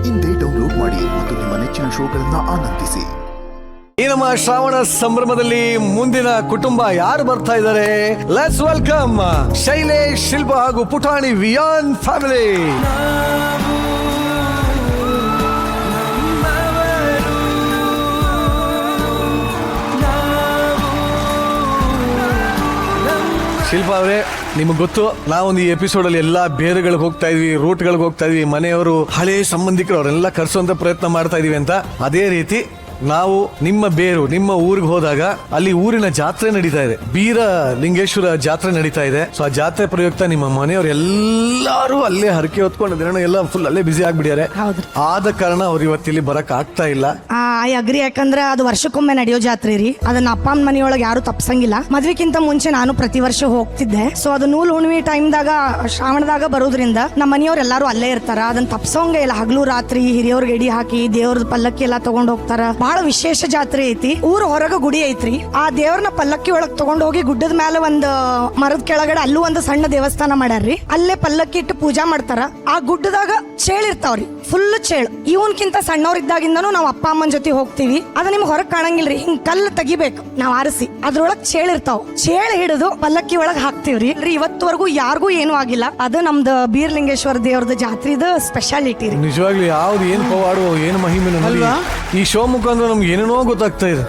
ಇಂದೇ ಡೌನ್ಲೋಡ್ ಮಾಡಿ ಮತ್ತು ನಿಮ್ಮ ನೆಚ್ಚಿನ ಶೋಗಳನ್ನ ಆನಂದಿಸಿ. ಈ ನಮ್ಮ ಶ್ರಾವಣ ಸಂಭ್ರಮದಲ್ಲಿ ಮುಂದಿನ ಕುಟುಂಬ ಯಾರು ಬರ್ತಾ ಇದ್ದಾರೆ? ಲೆಟ್ಸ್ ವೆಲ್ಕಮ್ ಶೈಲೇಶ್, ಶಿಲ್ಪ ಹಾಗೂ ಪುಟಾಣಿ ವಿಯಾನ್ ಫ್ಯಾಮಿಲಿ. ಶಿಲ್ಪ ಅವರೇ, ನಿಮ್ಗೆ ಗೊತ್ತು, ನಾವೊಂದು ಈ ಎಪಿಸೋಡ್ ಅಲ್ಲಿ ಎಲ್ಲಾ ಬೇರುಗಳಿಗೆ ಹೋಗ್ತಾ ಇದೀವಿ, ರೂಟ್ಗಳಿಗೆ ಹೋಗ್ತಾ ಇದೀವಿ, ಮನೆಯವರು ಹಳೆ ಸಂಬಂಧಿಕರು ಅವರೆಲ್ಲ ಕರೆಸುವಂತ ಪ್ರಯತ್ನ ಮಾಡ್ತಾ ಇದೀವಿ ಅಂತ. ಅದೇ ರೀತಿ ನಾವು ನಿಮ್ಮ ಬೇರು, ನಿಮ್ಮ ಊರಿಗೆ ಹೋದಾಗ ಅಲ್ಲಿ ಊರಿನ ಜಾತ್ರೆ ನಡೀತಾ ಇದೆ, ಬೀರ ಲಿಂಗೇಶ್ವರ ಜಾತ್ರೆ ನಡೀತಾ ಇದೆ. ಸೊ ಆ ಜಾತ್ರೆ ಪ್ರಯುಕ್ತ ನಿಮ್ಮ ಮನೆಯವರು ಎಲ್ಲಾರು ಅಲ್ಲೇ ಹರಕೆ ಹೊತ್ಕೊಂಡು ದಿನ ಎಲ್ಲ ಫುಲ್ ಅಲ್ಲೇ ಬಿಸಿ ಆಗ್ಬಿಡ್ಯಾರೆ. ಆದ ಕಾರಣ ಅವ್ರು ಇವತ್ತಿಲ್ಲಿ ಬರಕ್ ಆಗ್ತಾ ಇಲ್ಲ. I agree. ಯಾಕಂದ್ರೆ ಅದು ವರ್ಷಕ್ಕೊಮ್ಮೆ ನಡೆಯೋ ಜಾತ್ರೆ ರೀ. ಅದನ್ನ ಅಪ್ಪ ಅಮ್ಮ ಮನೆಯೊಳಗೆ ಯಾರು ತಪ್ಸಂಗಿಲ್ಲ. ಮದ್ವಿಕ್ಕಿಂತ ಮುಂಚೆ ನಾನು ಪ್ರತಿ ವರ್ಷ ಹೋಗ್ತಿದ್ದೆ. ಸೊ ಅದು ನೂಲ್ ಹುಣ್ಣಿಮೆ ಟೈಮ್ದಾಗ, ಶ್ರಾವಣದಾಗ ಬರೋದ್ರಿಂದ ನಮ್ಮ ಮನೆಯವ್ರು ಎಲ್ಲಾರು ಅಲ್ಲೇ ಇರ್ತಾರ. ಅದನ್ನ ತಪ್ಸೋಂಗೆ ಇಲ್ಲ. ಹಗಲು ರಾತ್ರಿ ಹಿರಿಯವ್ರಿಗೆ ಎಡಿ ಹಾಕಿ ದೇವ್ರದ ಪಲ್ಲಕ್ಕಿ ಎಲ್ಲಾ ತಗೊಂಡ್ ಹೋಗ್ತಾರ. ಬಹಳ ವಿಶೇಷ ಜಾತ್ರೆ ಐತಿ. ಊರ್ ಹೊರಗ ಗುಡಿ ಐತ್ರಿ. ಆ ದೇವ್ರನ್ನ ಪಲ್ಲಕ್ಕಿ ಒಳಗ್ ತಗೊಂಡ್ ಹೋಗಿ ಗುಡ್ಡದ ಮೇಲೆ ಒಂದ್ ಮರದ ಕೆಳಗಡೆ ಅಲ್ಲೂ ಒಂದು ಸಣ್ಣ ದೇವಸ್ಥಾನ ಮಾಡ್ಯಾರ್ರಿ. ಅಲ್ಲೇ ಪಲ್ಲಕ್ಕಿ ಇಟ್ಟು ಪೂಜಾ ಮಾಡ್ತಾರ. ಆ ಗುಡ್ಡದಾಗ ಚೇಳಿರ್ತಾವ್ರಿ, ಫುಲ್ ಚೇಳು. ಇವನ್ಕಿಂತ ಸಣ್ಣವ್ರಿದ್ದಾಗಿಂದನೂ ನಾವ್ ಅಪ್ಪ ಅಮ್ಮನ ಜೊತೆ ಹೋಗ್ತೀವಿ. ಅದ ನಿಮ್ಗೆ ಹೊರಗ್ ಕಾಣಂಗಿಲ್ರಿ. ಹಿಂಗ್ ಕಲ್ಲು ತೆಗಿಬೇಕು ನಾವ್ ಆರಿಸಿ, ಅದ್ರೊಳಗ್ ಚೇಳಿರ್ತಾವ್. ಚೇಳು ಹಿಡಿದು ಪಲ್ಲಕ್ಕಿ ಒಳಗ್ ಹಾಕ್ತಿವ್ರಿ. ಇವತ್ತವರೆಗೂ ಯಾರಿಗೂ ಏನು ಆಗಿಲ್ಲ. ಅದು ನಮ್ದು ಬೀರ್ಲಿಂಗೇಶ್ವರ ದೇವ್ರದ ಜಾತ್ರೆದ ಸ್ಪೆಷಾಲಿಟಿ ರೀ. ನಿಜವಾಗ್ಲೂ ಯಾವ್ದು ಏನ್ ಪವಾಡುವ, ಏನು ಮಹಿಮೆ ಈ ಶೋ ಮುಖಾಂತರ ನಮ್ಗೆ ಏನೇನೋ ಗೊತ್ತಾಗ್ತಾ ಇದೆ.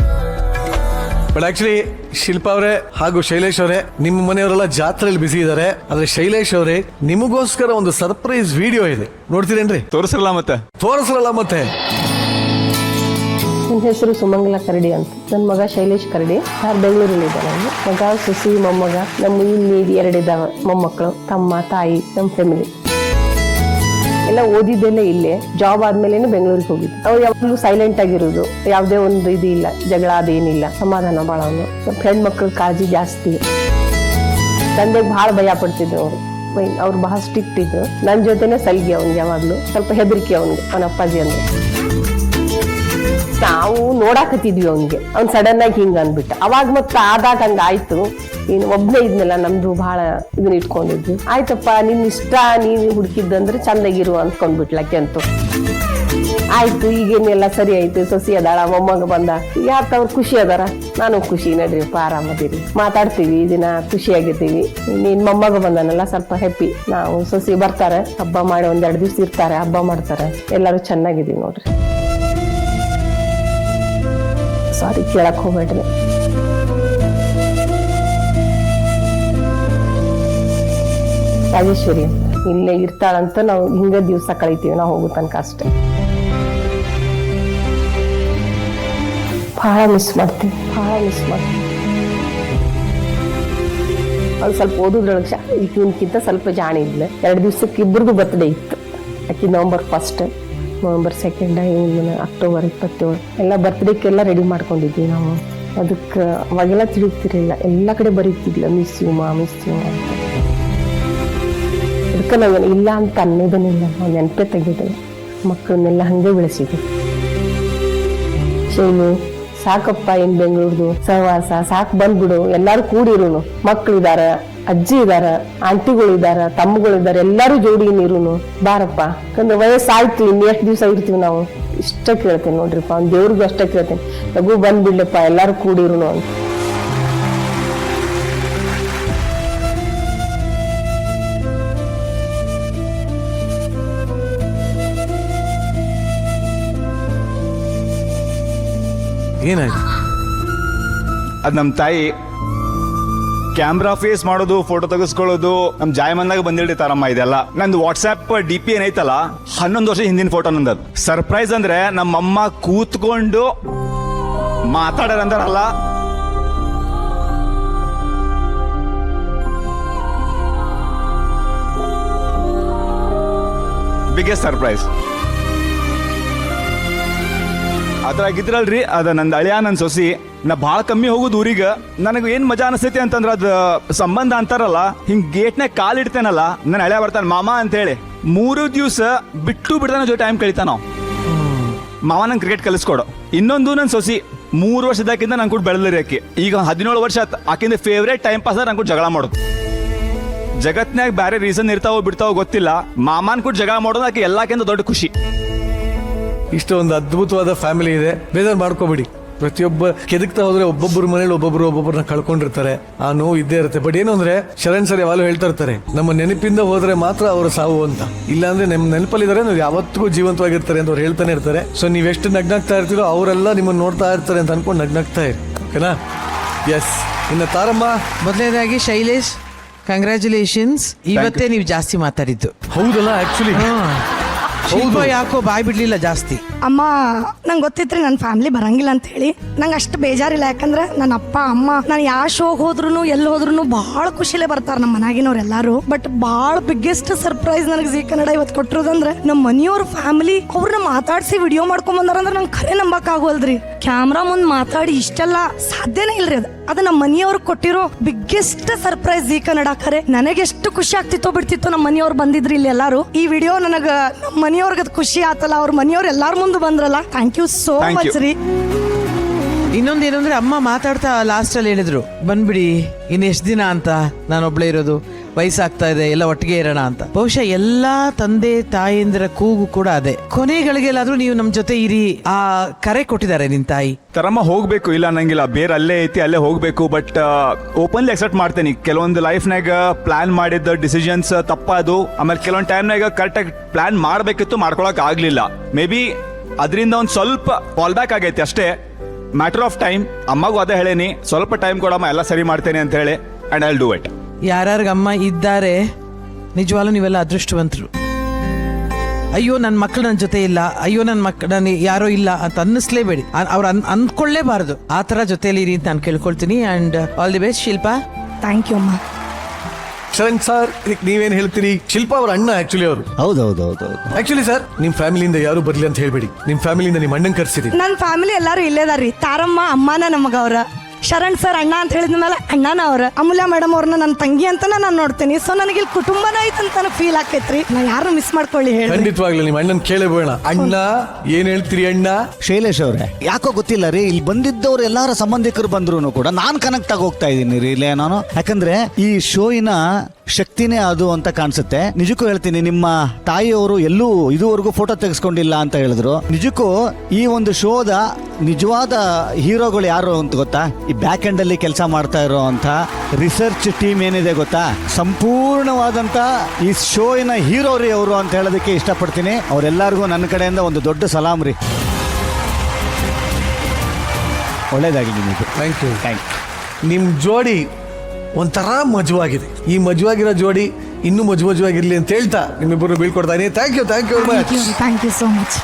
ಬಟ್ ಆಕ್ಚುಲಿ ಶಿಲ್ಪಾ ಅವರೇ ಹಾಗೂ ಶೈಲೇಶ್ ಅವರೇ, ನಿಮ್ಮ ಮನೆಯವರೆಲ್ಲ ಜಾತ್ರೆಯಲ್ಲಿ ಬಿಸಿ ಇದ್ದಾರೆ. ಆದ್ರೆ ಶೈಲೇಶ್ ಅವರೇ, ನಿಮಗೋಸ್ಕರ ಒಂದು ಸರ್ಪ್ರೈಸ್ ವಿಡಿಯೋ ಇದೆ, ನೋಡ್ತೀರೇನ್ರಿ? ತೋರಿಸಲ್ಲ ಮತ್ತೆ. ನನ್ನ ಹೆಸರು ಸುಮಂಗಲ ಕರಡಿ ಅಂತ. ನನ್ನ ಮಗ ಶೈಲೇಶ್ ಕರಡಿ, ಬೆಂಗಳೂರಲ್ಲಿ ಇದ್ದಾರೆ. ಮಗ, ಸುಸಿ, ಮೊಮ್ಮಗ. ನಮ್ಮ ಇಲ್ಲಿ 2 ಇದಾವೆ ಮೊಮ್ಮಕ್ಕಳು, ತಮ್ಮ, ತಾಯಿ, ನಮ್ಮ ಫ್ಯಾಮಿಲಿ ಎಲ್ಲ ಓದಿದ್ದೆಲ್ಲ ಇಲ್ಲೇ. ಜಾಬ್ ಆದ್ಮೇಲೆ ಬೆಂಗಳೂರಿಗೆ ಹೋಗಿದ್ದು. ಅವ್ರು ಯಾವಾಗಲೂ ಸೈಲೆಂಟ್ ಆಗಿರೋದು, ಯಾವುದೇ ಒಂದು ಇದು ಇಲ್ಲ, ಜಗಳ ಅದೇನಿಲ್ಲ, ಸಮಾಧಾನ ಭಾಳ. ಅವನು ಸ್ವಲ್ಪ ಹೆಣ್ಮಕ್ಳ ಕಾಳಜಿ ಜಾಸ್ತಿ. ತಂದೆಗೆ ಭಾಳ ಭಯ ಪಡ್ತಿದ್ರು ಅವರು. ಅವ್ರು ಬಹಳ ಸ್ಟ್ರಿಕ್ಟ್ ಇದ್ರು. ನನ್ನ ಜೊತೆನೆ ಸಲ್ಗಿ ಅವ್ನಿಗೆ, ಯಾವಾಗ್ಲೂ ಸ್ವಲ್ಪ ಹೆದರಿಕೆ ಅವನಿಗೆ, ಅವನ ಅಪ್ಪಾಜಿ ಅಂದ್ರೆ. ನಾವು ನೋಡಾಕತ್ತಿದ್ವಿ ಅವ್ನಿಗೆ, ಅವ್ನ್ ಸಡನ್ ಆಗಿ ಹಿಂಗ ಅಂದ್ಬಿಟ್ಟ. ಅವಾಗ ಮತ್ತೆ ಆದಾಗ ಹಂಗ ಆಯ್ತು. ನೀನು ಒಬ್ನೇ ಇದ್ನಲ್ಲ, ನಮ್ದು ಬಹಳ ಇದನ್ನ ಇಟ್ಕೊಂಡಿದ್ವಿ. ಆಯ್ತಪ್ಪ, ನಿನ್ ಇಷ್ಟ, ನೀನು ಹುಡುಕಿದ್ದಂದ್ರೆ ಚಂದಾಗಿರು ಅಂದ್ಕೊಂಡ್ಬಿಟ್ಲಕ್ಕೆ ಅಂತೂ. ಆಯ್ತು, ಈಗೇನೆಲ್ಲ ಸರಿ ಆಯ್ತು. ಸೊಸಿ ಅದಾಳ, ಮೊಮ್ಮಗ ಬಂದ, ಯಾಕವ್ರು ಖುಷಿ ಅದಾರ, ನಾನು ಖುಷಿ. ನಡ್ರಿಪ್ಪ, ಆರಾಮದಿರಿ, ಮಾತಾಡ್ತೀವಿ, ದಿನ ಖುಷಿಯಾಗಿರ್ತೀವಿ. ನೀನ್ ಮೊಮ್ಮಗ ಬಂದನಲ್ಲ, ಸ್ವಲ್ಪ ಹ್ಯಾಪಿ. ನಾವು ಸೊಸಿ ಬರ್ತಾರೆ, ಹಬ್ಬ ಮಾಡಿ 1-2 ದಿವ್ಸ ಇರ್ತಾರೆ, ಹಬ್ಬ ಮಾಡ್ತಾರೆ. ಎಲ್ಲರೂ ಚೆನ್ನಾಗಿದೀವಿ ನೋಡ್ರಿ. ಸಾರಿ, ಕೇಳಕ್ ಹೋಗ್ಬೇಡ್ರಿ. ರಾಜೇಶ್ವರಿ ಇಲ್ಲೇ ಇರ್ತಾಳಂತ ನಾವು ಹಿಂಗ ದಿವ್ಸ ಕಳಿತೀವಿ, ನಾವು ಹೋಗೋ ತನಕ ಅಷ್ಟೇ. ಬಹಳ ಮಿಸ್ ಮಾಡ್ತೀವಿ. ಅವ್ಳು ಸ್ವಲ್ಪ ಓದೋದ್ರೊಳಗೆ ಇವನ್ಕಿಂತ ಸ್ವಲ್ಪ ಜಾಣಿ ಇದ್ಲು. 2 ದಿವ್ಸಕ್ಕೆ ಇಬ್ಬರದು ಬರ್ತ್ಡೇ ಇತ್ತು. ಆಕಿ November 1, November 2, ಇವನು October 27. ಎಲ್ಲ ಬರ್ತ್ಡೇಕ್ಕೆಲ್ಲ ರೆಡಿ ಮಾಡ್ಕೊಂಡಿದ್ವಿ ನಾವು. ಅದಕ್ಕೆ ಅವಾಗೆಲ್ಲ ತಿಳಿತಿರಲಿಲ್ಲ. ಎಲ್ಲ ಕಡೆ ಬರೀತಿದ್ಲ, ಮಿಸ್ ಯು ಅಂತ. ಅದಕ್ಕೆ ನಾವು ಇಲ್ಲ ಅಂತ ಅನ್ನೋದನ್ನಿಲ್ಲ, ನಾವು ನೆನಪೇ ತೆಗೆದಿಲ್ಲ. ಮಕ್ಕಳನ್ನೆಲ್ಲ ಹಂಗೆ ಬೆಳೆಸಿದ್ವಿ. ಶೈಲು, ಸಾಕಪ್ಪ, ಏನ್ ಬೆಂಗಳೂರ್ದು ಸಹವಾಸ ಸಾಕು, ಬಂದ್ಬಿಡು, ಎಲ್ಲಾರು ಕೂಡಿರುನು. ಮಕ್ಳಿದಾರ, ಅಜ್ಜಿ ಇದಾರ, ಆಂಟಿಗಳಿದಾರ, ತಮ್ಮಗಳಿದಾರ, ಎಲ್ಲಾರು ಜೋಡಿ ನೀರುನು ಬಾರಪ್ಪ. ಯಾಕಂದ್ರೆ ವಯಸ್ಸಾಯ್ತು, ಇನ್ನು ಎಷ್ಟು ದಿವಸ ಇರ್ತೀವಿ ನಾವು. ಇಷ್ಟ ಕೇಳ್ತೇನೆ ನೋಡ್ರಿಪ್ಪ, ಅವ್ನ ದೇವ್ರಿಗೂ ಅಷ್ಟ ಕೇಳ್ತೇನೆ, ಲಘು ಬಂದ್ಬಿಡ್ಲಪ್ಪ, ಎಲ್ಲಾರು ಕೂಡಿರುನು ಅಂತ. ಏನಾಯ್ತು? ಅದ್ ನಮ್ ತಾಯಿ ಕ್ಯಾಮ್ರಾ ಫೇಸ್ ಮಾಡೋದು, ಫೋಟೋ ತೆಗೆಸ್ಕೊಳ್ಳೋದು ನಮ್ ಜಾಯಮಂದಾಗ ಬಂದಿರ್ತಾರಮ್ಮ. ಇದೆಲ್ಲ ನಂದು ವಾಟ್ಸ್ಆಪ್ DP ಏನೈತಲ್ಲ, 11 ವರ್ಷ ಹಿಂದಿನ ಫೋಟೋ ನಂದದು. ಸರ್ಪ್ರೈಸ್ ಅಂದ್ರೆ ನಮ್ಮಮ್ಮ ಕೂತ್ಕೊಂಡು ಮಾತಾಡೋರಂದಾರಲ್ಲ, ಬಿಗ್ಗೆಸ್ಟ್ ಸರ್ಪ್ರೈಸ್. ಅದ್ರಾಗಿದ್ರಲ್ರಿ, ಅದ ನಂದು ಅಳಿಯ, ನನ್ನ ಸೊಸಿ. ನಾ ಭಾಳ ಕಮ್ಮಿ ಹೋಗುದು ಊರಿಗೆ. ನನಗೆ ಏನ್ ಮಜಾ ಅನಿಸ್ತೈತಿ ಅಂತಂದ್ರ, ಅದ್ ಸಂಬಂಧ ಅಂತಾರಲ್ಲ, ಹಿಂಗ್ ಗೇಟ್ನಾಗ ಕಾಲಿಡ್ತೇನಲ್ಲ, ನನ್ನ ಹಳೆಯ ಬರ್ತಾನೆ ಮಾಮ ಅಂತ ಹೇಳಿ. 3 ದಿವಸ ಬಿಟ್ಟು ಬಿಡ್ತಾನ ಜೊತೆ ಟೈಮ್ ಕಳಿತಾ ನಾವು. ಮಾವ ನಂಗೆ ಕ್ರಿಕೆಟ್ ಕಲಿಸ್ಕೊಡು. ಇನ್ನೊಂದು ನನ್ನ ಸೊಸಿ 3 ವರ್ಷದಾಕಿಂದ ನಂಗೆ ಕೂಡ ಬೆಳೆದ್ರಿ ಆಕಿ. ಈಗ 17 ವರ್ಷ ಆಯ್ತು. ಆಕಿಂದ ಫೇವ್ರೇಟ್ ಟೈಮ್ ಪಾಸ್ ನಂಗೆ ಕೂಡ ಜಗಳ ಮಾಡೋದು. ಜಗತ್ನಾಗ ಬೇರೆ ರೀಸನ್ ಇರ್ತಾವೋ ಬಿಡ್ತಾವೋ ಗೊತ್ತಿಲ್ಲ, ಮಾಮನ್ ಕೂಡ ಜಗಳ ಮಾಡೋದು ಆಕೆ ಎಲ್ಲಕ್ಕಿಂತ ದೊಡ್ಡ ಖುಷಿ. ಇಷ್ಟೊಂದು ಅದ್ಭುತವಾದ ಫ್ಯಾಮಿಲಿ ಇದೆ. ಬೇಜಾರು ಮಾಡ್ಕೋಬೇಡಿ. ಪ್ರತಿಯೊಬ್ಬ ಕೆದಕ್ತಾ ಹೋದ್ರೆ ಒಬ್ಬೊಬ್ಬರ ಮನೇಲಿ ಒಬ್ಬೊಬ್ಬರನ್ನ ಕಳ್ಕೊಂಡಿರ್ತಾರೆ. ಆ ನೋವು ಇದ್ದೇ ಇರುತ್ತೆ. ಬಟ್ ಏನು ಅಂದ್ರೆ ಶರಣ್ ಸರ್ ಯಾವಾಗಲೂ ಹೇಳ್ತಾ ಇರ್ತಾರೆ, ನಮ್ಮ ನೆನಪಿಂದ ಹೋದ್ರೆ ಮಾತ್ರ ಅವರ ಸಾವು ಅಂತ. ಇಲ್ಲಾಂದ್ರೆ ನಮ್ಮ ನೆನಪಲ್ಲಿದ್ದಾರೆ ನಾವು ಯಾವತ್ತಿಗೂ ಜೀವಂತವಾಗಿರ್ತಾರೆ ಅಂತ ಅವ್ರು ಹೇಳ್ತಾನೆ ಇರ್ತಾರೆ. ಸೊ ನೀವೆಷ್ಟು ನಗ್ನಾಗ್ತಾ ಇರ್ತೀರೋ ಅವರೆಲ್ಲ ನಿಮ್ಮನ್ನು ನೋಡ್ತಾ ಇರ್ತಾರೆ ಅಂತ ಅನ್ಕೊಂಡು ನಗ್ನಾಗ್ತಾ ಇರಿ. ಓಕೆನಾ? ಎಸ್. ಇನ್ನು ತಾರಮ್ಮ, ಮೊದಲನೇದಾಗಿ ಶೈಲೇಶ್, ಕಂಗ್ರ್ಯಾಚುಲೇಷನ್ಸ್. ಇವತ್ತೇ ನೀವು ಜಾಸ್ತಿ ಮಾತಾಡಿದ್ದು. ಹೌದಲ್ಲ? ಆಕ್ಚುಲಿ ಶಿಲ್ಪ ಯಾಕೋ ಬಾಯ್ ಬಿಡ್ಲಿಲ್ಲ ಜಾಸ್ತಿ. ಅಮ್ಮ ನಂಗೆ ಗೊತ್ತಿತ್ರಿ ನನ್ನ ಫ್ಯಾಮಿಲಿ ಬರಂಗಿಲ್ಲ ಅಂತ ಹೇಳಿ. ನಂಗೆ ಅಷ್ಟು ಬೇಜಾರಿಲ್ಲ, ಯಾಕಂದ್ರೆ ನನ್ನ ಅಪ್ಪ ಅಮ್ಮ ನಾನು ಯಾವ ಶೋಗೆ ಹೋದ್ರು ಎಲ್ಲಿ ಹೋದ್ರು ಭಾಳ ಖುಷಿಲೇ ಬರ್ತಾರೆ ನಮ್ಮ ಮನೆಯಾಗಿನವ್ರು ಎಲ್ಲಾರು. ಬಟ್ ಭಾಳ ಬಿಗ್ಗೆಸ್ಟ್ ಸರ್ಪ್ರೈಸ್ ನನಗೆ ಜೀ ಕನ್ನಡ ಇವತ್ತು ಕೊಟ್ಟಿರೋದಂದ್ರೆ ನಮ್ಮ ಮನೆಯವ್ರ ಫ್ಯಾಮಿಲಿ ಅವ್ರನ್ನ ಮಾತಾಡಿಸಿ ವಿಡಿಯೋ ಮಾಡ್ಕೊಂಡ್ ಬಂದಾರ ಅಂದ್ರೆ ನಂಗೆ ಖರೆ ನಂಬಕ್ ಆಗೋಲ್ದ್ರಿ. ಕ್ಯಾಮ್ರಾ ಮುಂದೆ ಮಾತಾಡಿ ಇಷ್ಟೆಲ್ಲ ಸಾಧ್ಯನೇ ಇಲ್ರಿ. ಅದು ನಮ್ಮ ಮನೆಯವ್ರು ಕೊಟ್ಟಿರೋ ಬಿಗ್ಗೆಸ್ಟ್ ಸರ್ಪ್ರೈಸ್ ಜೀ ಕನ್ನಡ. ಖರೆ ನನಗೆ ಎಷ್ಟು ಖುಷಿ ಆಗ್ತಿತ್ತೋ ಬಿಡ್ತಿತ್ತೋ ನಮ್ಮ ಮನೆಯವ್ರು ಬಂದಿದ್ರಿ ಇಲ್ಲಿ ಎಲ್ಲಾರು. ಈ ವಿಡಿಯೋ ನನಗೆ ನಮ್ಮ ಮನೆಯವ್ರಿಗೆ ಖುಷಿ ಆತಲ್ಲ, ಅವ್ರ ಮನೆಯವ್ರು ಎಲ್ಲಾರ ಮುಂದೆ ಬಂದ್ರಲ್ಲ. ಥ್ಯಾಂಕ್ ಯು ಸೋ ಮಚ್ ರೀ. ಇನ್ನೊಂದೇನಂದ್ರೆ ಅಮ್ಮ ಮಾತಾಡ್ತಾ ಲಾಸ್ಟ್ ಅಲ್ಲಿ ಹೇಳಿದ್ರು, ಬಂದ್ಬಿಡಿ ಇನ್ನು ಎಷ್ಟು ದಿನ ಅಂತ, ನಾನೊಬ್ಳೇ ಇರೋದು, ವಯಸ್ಸಾಗ್ತಾ ಇದೆ, ಎಲ್ಲ ಒಟ್ಟಿಗೆ ಇರೋಣ ಅಂತ. ಬಹುಶಃ ಎಲ್ಲಾ ತಂದೆ ತಾಯಂದಿರ ಕೂಗು ಕೂಡ ಅದೇ. ಕೊನೆಗಳಿಗೆಲ್ಲಾದ್ರೂ ನೀವು ನಮ್ ಜೊತೆ ಇರಿ ಆ ಕರೆ ಕೊಟ್ಟಿದ್ದಾರೆ ನಿನ್ ತಾಯಿ. ತರಮ್ಮ ಹೋಗ್ಬೇಕು, ಇಲ್ಲ ನಂಗಿಲ್ಲ, ಬೇರೆ ಅಲ್ಲೇ ಐತಿ, ಅಲ್ಲೇ ಹೋಗ್ಬೇಕು. ಬಟ್ ಓಪನ್ಲಿ ಅಕ್ಸೆಪ್ಟ್ ಮಾಡ್ತೇನೆ, ಕೆಲವೊಂದು ಲೈಫ್ನಾಗ ಪ್ಲಾನ್ ಮಾಡಿದ್ದ ಡಿಸಿಷನ್ಸ್ ತಪ್ಪದು. ಆಮೇಲೆ ಕೆಲವೊಂದು ಟೈಮ್ನಾಗ ಕರೆಕ್ಟಾಗಿ ಪ್ಲಾನ್ ಮಾಡ್ಬೇಕಿತ್ತು, ಮಾಡ್ಕೊಳಕ್ ಆಗ್ಲಿಲ್ಲ. ಮೇ ಬಿ ಅದರಿಂದ ಒಂದು ಸ್ವಲ್ಪ ಫಾಲ್ ಬ್ಯಾಕ್ ಆಗೈತಿ ಅಷ್ಟೇ. Matter of time. ಅಮ್ಮಗೂ ಅದೇ ಹೇಳೇನಿ, ಸ್ವಲ್ಪ ಟೈಮ್ ಕೊಡಮ್ಮ, ಎಲ್ಲ ಸರಿ ಮಾಡ್ತೇನೆ ಅಂತ ಹೇಳಿ. And I will do it. ಯಾರ್ಯಾರಿಗೆ ಅಮ್ಮ ಇದ್ದಾರೆ ನಿಜವಾಗ್ಲೂ ನೀವೆಲ್ಲ ಅದೃಷ್ಟವಂತರು. ಅಯ್ಯೋ ನನ್ನ ಮಕ್ಕಳು ನನ್ನ ಜೊತೆ ಇಲ್ಲ, ಅಯ್ಯೋ ನನ್ನ ಮಕ್ಕಳು ನಾನು ಯಾರೋ ಇಲ್ಲ ಅಂತ ಅನ್ನಿಸ್ಲೇಬೇಡಿ. ಅವ್ರು ಅಂದ್ಕೊಳ್ಳೇಬಾರ್ದು. ಆ ಥರ ಜೊತೆಯಲ್ಲಿ ಇರಿ ಅಂತ ನಾನು ಕೇಳ್ಕೊಳ್ತೀನಿ. And all the best Shilpa. Thank you ಅಮ್ಮ. ಶರಣ್ ಸರ್, ಇದಕ್ಕೆ ನೀವೇನ್ ಹೇಳ್ತೀರಿ? ಶಿಲ್ಪ ಅವ್ರ ಅಣ್ಣ ಆಕ್ಚುಲಿ ಅವರು. ಹೌದೌದೌದು. ಆಕ್ಚುಲಿ ಸರ್, ನಿಮ್ ಫ್ಯಾಮಿಲಿಯಿಂದ ಯಾರು ಬರ್ಲಿ ಅಂತ ಹೇಳ್ಬೇಡಿ. ನಿಮ್ ಫ್ಯಾಮಿಲಿಯಿಂದ ನಿಮ್ ಅಣ್ಣನ್ ಕರ್ಸಿದೀನಿ. ನನ್ನ ಫ್ಯಾಮಿಲಿ ಎಲ್ಲಾರು ಇಲ್ಲೇದಾರ್ರಿ. ತಾರಮ್ಮ ಅಮ್ಮನ ನಮಗ ಅವ್ರ, ಶರಣ್ ಸರ್ ಅಣ್ಣ ಅಂತ ಹೇಳಿದ್ಮೇಲೆ ಅಣ್ಣನ ಅವ್ರ, ಅಮೂಲ್ಯ ಮೇಡಮ್ ಅವ್ರನ್ನ ನನ್ನ ತಂಗಿ ಅಂತಾನ ನಾನು ನೋಡ್ತೀನಿ. ಸೊ ನನಗೆ ಇಲ್ಲಿ ಕುಟುಂಬನ ಐತೆ ಅಂತ ಫೀಲ್ ಆಕೈತ್ರಿ. ನಾ ಯಾರು ಮಿಸ್ ಮಾಡ್ಕೊಳ್ಳಿ ಹೇಳಿ. ಖಂಡಿತವಾಗ್ಲೂ ನಿಮ್ಮ ಅಣ್ಣನ್ ಕೇಳಬೇಡ. ಅಣ್ಣ ಏನ್ ಹೇಳ್ತೀರಿ ಅಣ್ಣ? ಶೈಲೇಶ್ ಅವ್ರೆ, ಯಾಕೋ ಗೊತ್ತಿಲ್ಲ ರೀ, ಇಲ್ಲಿ ಬಂದಿದ್ದವ್ರು ಎಲ್ಲಾರ ಸಂಬಂಧಿಕರು ಬಂದ್ರು ಕೂಡ ನಾನು ಕನೆಕ್ಟ್ ಆಗಿ ಹೋಗ್ತಾ ಇದ್ದೀನಿ ರೀ ಇಲ್ಲೇ ನಾನು. ಯಾಕಂದ್ರೆ ಈ ಶೋಯಿನ ಶಕ್ತಿನೇ ಅದು ಅಂತ ಕಾಣಿಸುತ್ತೆ. ನಿಜಕ್ಕೂ ಹೇಳ್ತೀನಿ, ನಿಮ್ಮ ತಾಯಿಯವರು ಎಲ್ಲೂ ಇದುವರೆಗೂ ಫೋಟೋ ತೆಗೆಸ್ಕೊಂಡಿಲ್ಲ ಅಂತ ಹೇಳಿದ್ರು. ನಿಜಕ್ಕೂ ಈ ಒಂದು ಶೋದ ನಿಜವಾದ ಹೀರೋಗಳು ಯಾರು ಅಂತ ಗೊತ್ತಾ? ಈ ಬ್ಯಾಕ್ ಎಂಡ್ ಅಲ್ಲಿ ಕೆಲಸ ಮಾಡ್ತಾ ಇರೋ ಅಂತ ರಿಸರ್ಚ್ ಟೀಮ್ ಏನಿದೆ ಗೊತ್ತಾ, ಸಂಪೂರ್ಣವಾದಂತ ಈ ಶೋಯಿನ ಹೀರೋ ರೀ ಅವರು ಅಂತ ಹೇಳೋದಕ್ಕೆ ಇಷ್ಟಪಡ್ತೀನಿ. ಅವರೆಲ್ಲರಿಗೂ ನನ್ನ ಕಡೆಯಿಂದ ಒಂದು ದೊಡ್ಡ ಸಲಾಮ್ ರೀ. ಒಳ್ಳೇದಾಗಿ ನಿಮಗೆ. Thank you. ನಿಮ್ ಜೋಡಿ ಒಂಥರ ಮಜವಾಗಿದೆ. ಈ ಮಜವಾಗಿರೋ ಜೋಡಿ ಇನ್ನೂ ಮಜವಾಗಿರ್ಲಿ ಅಂತ ಹೇಳ್ತಾ ನಿಮ್ಮಿಬ್ಬರು ಬೀಳ್ಕೊಡ್ತಾನೆ. Thank you. Thank you so much.